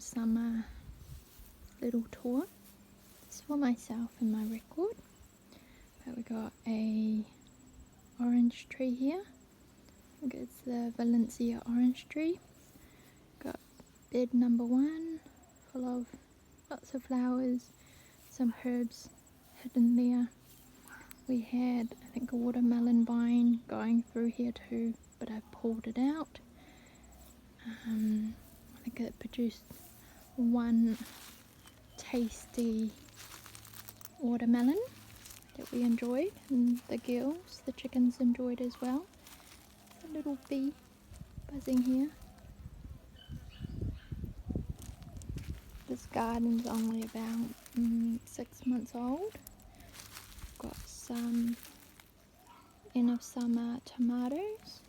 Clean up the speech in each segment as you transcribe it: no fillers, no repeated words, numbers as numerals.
summer little tour. It's for myself and my record. But we got a orange tree here. I think it's the Valencia orange tree. Got bed number 1, full of lots of flowers, some herbs hidden there. We had, I think, a watermelon vine going through here too, but I pulled it out. I think it produced one tasty watermelon that we enjoyed, and the girls, the chickens, enjoyed as well. There's a little bee buzzing here. This garden's only about 6 months old. Got some end of summer tomatoes.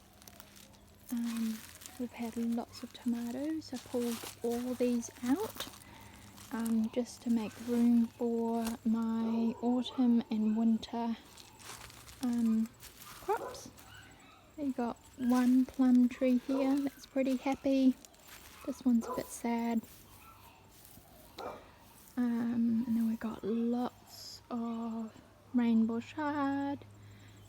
We've had lots of tomatoes. I pulled all these out just to make room for my autumn and winter crops. We got one plum tree here that's pretty happy. This one's a bit sad. And then we got lots of rainbow chard.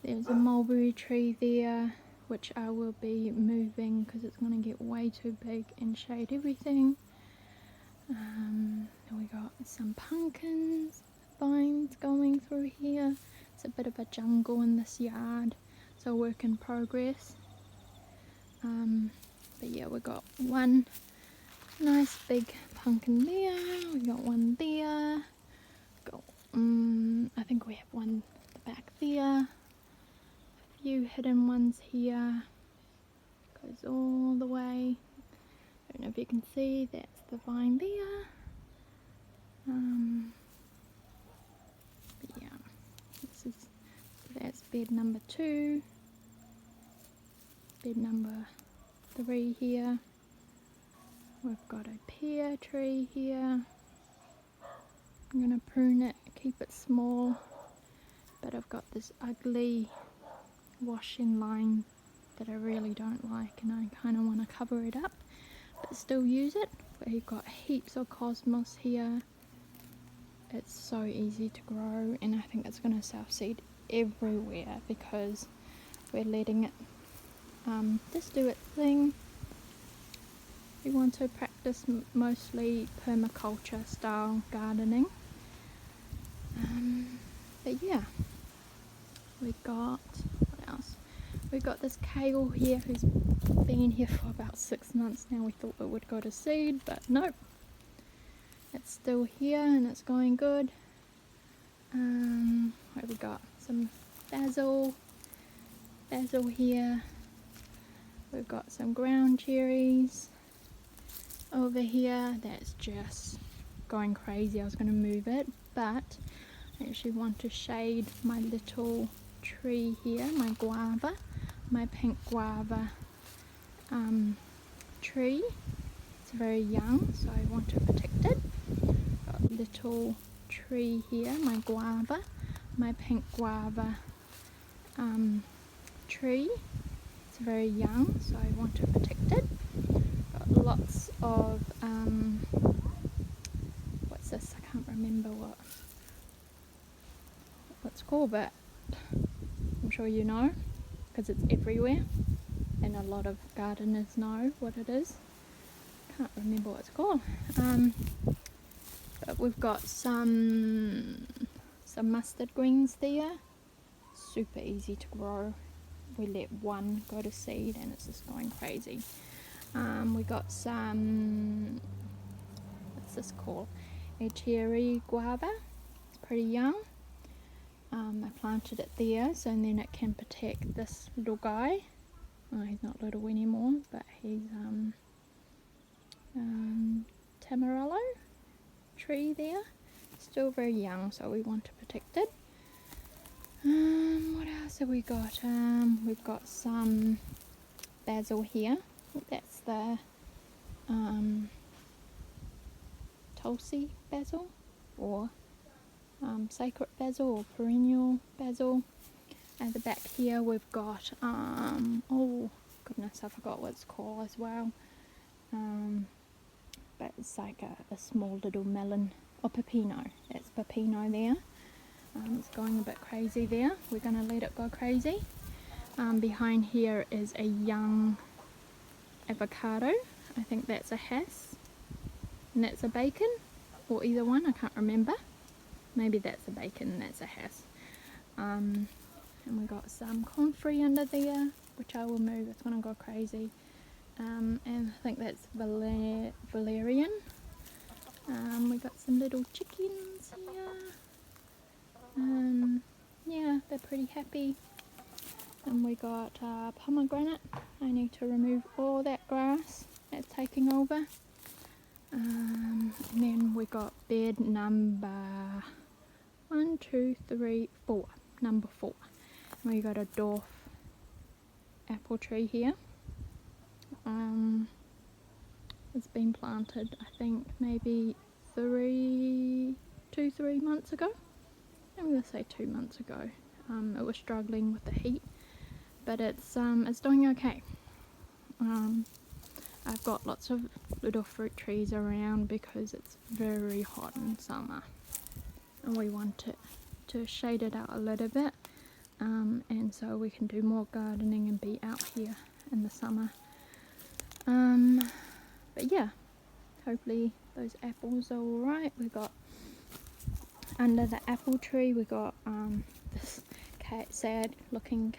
There's a mulberry tree there, which I will be moving because it's going to get way too big and shade everything. Then we got some pumpkins, vines going through here. It's a bit of a jungle in this yard, so work in progress. But yeah, we got one nice big pumpkin there. We got one there. Got, I think we have one at the back there. A few hidden ones here. Goes all the way. I don't know if you can see, that's the vine there. But yeah, that's bed number 2. Bed number 3 here. We've got a pear tree here. I'm going to prune it, keep it small, but I've got this ugly washing line that I really don't like, and I kind of want to cover it up but still use it. We've got heaps of cosmos here. It's so easy to grow, and I think it's going to self-seed everywhere because we're letting it just do its thing. We want to practice mostly permaculture style gardening. But yeah, we got, what else? We got this kale here who's been here for about 6 months now. We thought it would go to seed, but nope. It's still here and it's going good. What have we got? Some basil here. We've got some ground cherries over here. That's just going crazy. I was going to move it, but I actually want to shade my little tree here, my guava, my pink guava tree. It's very young, so I want to protect it. Got a little tree here, my guava, my pink guava tree. It's very young, so I want to protect it. Got lots of what's this? I can't remember what it's called, but I'm sure you know because it's everywhere, and a lot of gardeners know what it is. Can't remember what it's called. But we've got some mustard greens there. Super easy to grow. We let one go to seed and it's just going crazy. We got some, what's this called? A cherry guava. It's pretty young. I planted it there so then it can protect this little guy. Oh, he's not little anymore, but he's Tamarello tree there. Still very young, so we want to protect it. What else have we got? We've got some basil here. I think that's the Tulsi basil, or sacred basil, or perennial basil. At the back here we've got oh goodness, I forgot what it's called as well. but it's like a small little melon, or pepino. That's pepino there. It's going a bit crazy there. We're going to let it go crazy. Behind here is a young avocado. I think that's a Hass, and that's a bacon, or either one, I can't remember. Maybe that's a bacon and that's a Hass. And we got some comfrey under there, which I will move, it's going to go crazy. And I think that's valerian. We got some little chickens here. Yeah, they're pretty happy. And we got pomegranate. I need to remove all that grass that's taking over. And then we got bed number 1, 2, 3, 4. Number 4. And we got a dwarf apple tree here. It's been planted, I think, maybe 3 months ago. I'm going to say 2 months ago. It was struggling with the heat, but it's doing okay. I've got lots of little fruit trees around because it's very hot in summer, and we want it to shade it out a little bit, and so we can do more gardening and be out here in the summer. But yeah, hopefully those apples are alright. We got under the apple tree, we got this sad looking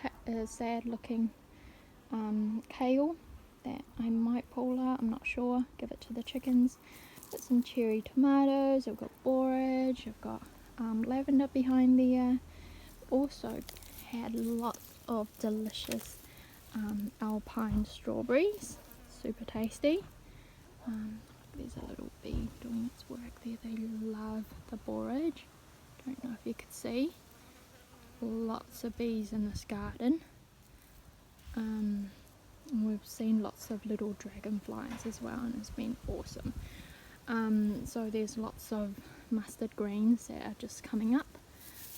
kale that I might pull out, I'm not sure, give it to the chickens. Got some cherry tomatoes, I've got borage, I've got lavender behind there. Also had lots of delicious alpine strawberries, super tasty. There's a little bee doing its work there. They love the borage. Don't know if you could see. Lots of bees in this garden. And we've seen lots of little dragonflies as well, and it's been awesome. So there's lots of mustard greens that are just coming up.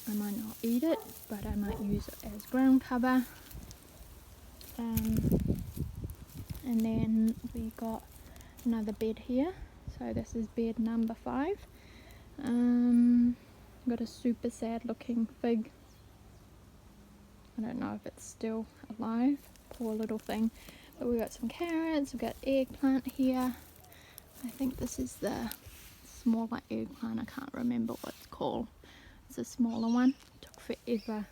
I might not eat it, but I might use it as ground cover. And then we got another bed here, so this is bed number 5. Got a super sad looking fig. I don't know if it's still alive, poor little thing. But we got some carrots, we've got eggplant here. I think this is the smaller eggplant, I can't remember what it's called. It's a smaller one. It took forever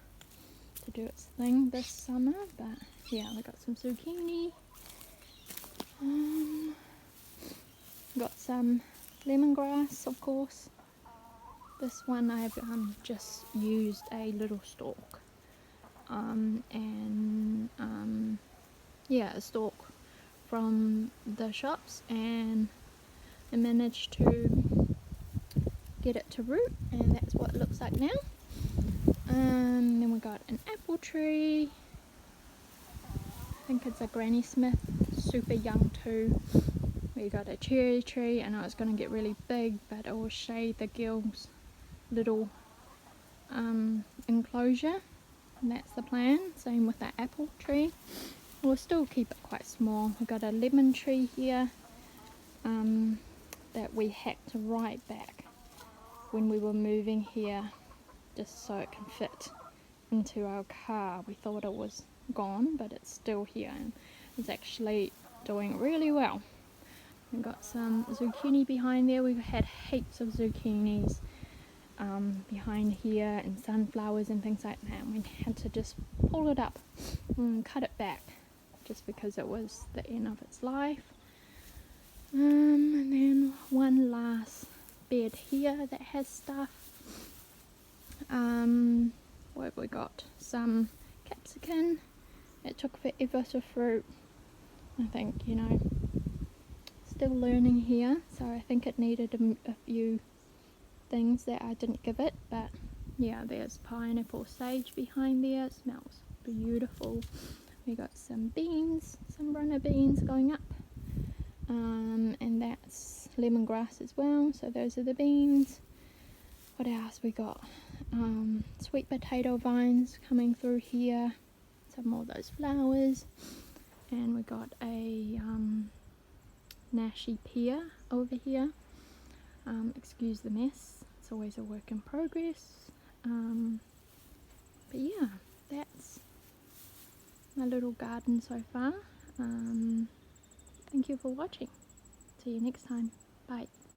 to do its thing this summer, but yeah, we got some zucchini. Got some lemongrass, of course. This one I've just used a little stalk. Yeah, a stalk from the shops, and I managed to get it to root, and that's what it looks like now. Then we got an apple tree. I think it's a Granny Smith, super young too. We got a cherry tree. I know it's going to get really big, but it will shade the girls' little enclosure, and that's the plan. Same with the apple tree. We'll still keep it quite small. We've got a lemon tree here that we hacked right back when we were moving here, just so it can fit into our car. We thought it was gone, but it's still here, and it's actually doing really well. We've got some zucchini behind there. We've had heaps of zucchinis behind here, and sunflowers and things like that. We had to just pull it up and cut it back just because it was the end of its life. And then one last bed here that has stuff. What have we got? Some capsicum. It took forever to fruit. I think, still learning here, so I think it needed a few things that I didn't give it, but yeah, there's pineapple sage behind there. It smells beautiful. We got some beans, some runner beans going up, and that's lemongrass as well, so those are the beans. What else we got? Sweet potato vines coming through here, some more of those flowers, and we got a Nashi pear over here. Excuse the mess, it's always a work in progress. But yeah, that's my little garden so far. Thank you for watching. See you next time. Bye.